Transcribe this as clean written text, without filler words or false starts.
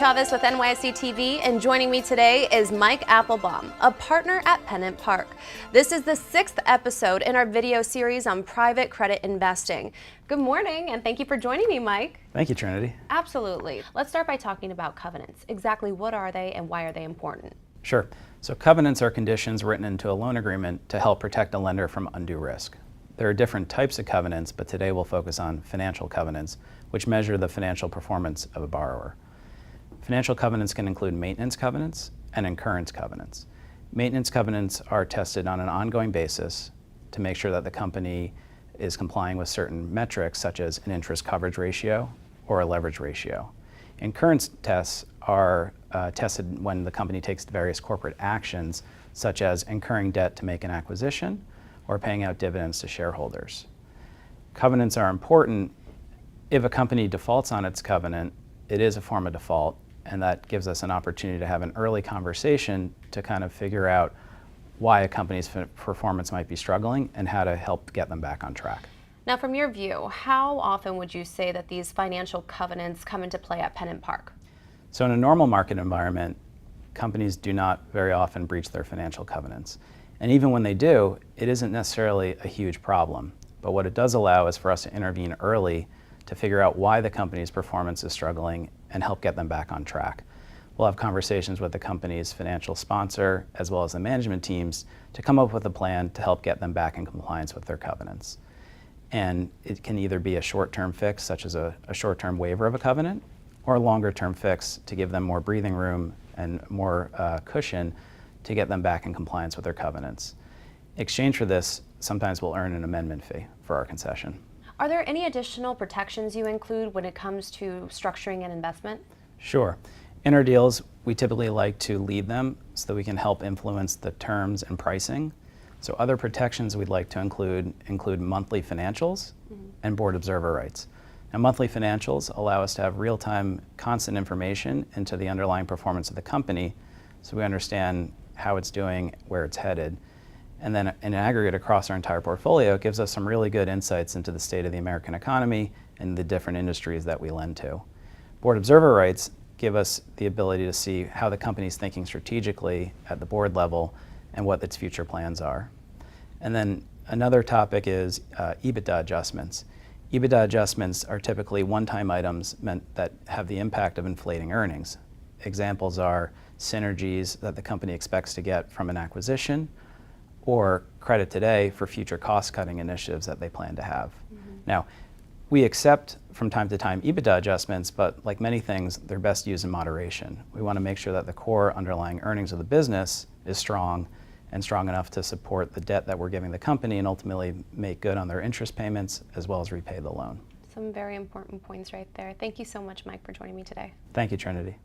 Chavez with NYSE TV, and joining me today is Mike Applebaum, a partner at PennantPark. This is the 6th episode in our video series on private credit investing. Good morning, and thank you for joining me, Mike. Thank you, Trinity. Absolutely. Let's start by talking about covenants. Exactly what are they and why are they important? Sure. So covenants are conditions written into a loan agreement to help protect a lender from undue risk. There are different types of covenants, but today we'll focus on financial covenants, which measure the financial performance of a borrower. Financial covenants can include maintenance covenants and incurrence covenants. Maintenance covenants are tested on an ongoing basis to make sure that the company is complying with certain metrics such as an interest coverage ratio or a leverage ratio. Incurrence tests are tested when the company takes various corporate actions such as incurring debt to make an acquisition or paying out dividends to shareholders. Covenants are important. If a company defaults on its covenant, it is a form of default, and that gives us an opportunity to have an early conversation to kind of figure out why a company's performance might be struggling and how to help get them back on track. Now, from your view, how often would you say that these financial covenants come into play at PennantPark? So in a normal market environment, companies do not very often breach their financial covenants. And even when they do, it isn't necessarily a huge problem. But what it does allow is for us to intervene early to figure out why the company's performance is struggling and help get them back on track. We'll have conversations with the company's financial sponsor as well as the management teams to come up with a plan to help get them back in compliance with their covenants. And it can either be a short-term fix, such as a short-term waiver of a covenant, or a longer-term fix to give them more breathing room and more cushion to get them back in compliance with their covenants. In exchange for this, sometimes we'll earn an amendment fee for our concession. Are there any additional protections you include when it comes to structuring an investment? Sure. In our deals, we typically like to lead them so that we can help influence the terms and pricing. So other protections we'd like to include monthly financials and board observer rights. Now, monthly financials allow us to have real-time, constant information into the underlying performance of the company so we understand how it's doing, where it's headed. And then in aggregate across our entire portfolio, it gives us some really good insights into the state of the American economy and the different industries that we lend to. Board observer rights give us the ability to see how the company's thinking strategically at the board level and what its future plans are. And then another topic is EBITDA adjustments. EBITDA adjustments are typically one-time items that have the impact of inflating earnings. Examples are synergies that the company expects to get from an acquisition, or credit today for future cost-cutting initiatives that they plan to have. Now, we accept from time to time EBITDA adjustments, but like many things, they're best used in moderation. We want to make sure that the core underlying earnings of the business is strong and strong enough to support the debt that we're giving the company and ultimately make good on their interest payments as well as repay the loan. Some very important points right there. Thank you so much, Mike, for joining me today. Thank you, Trinity.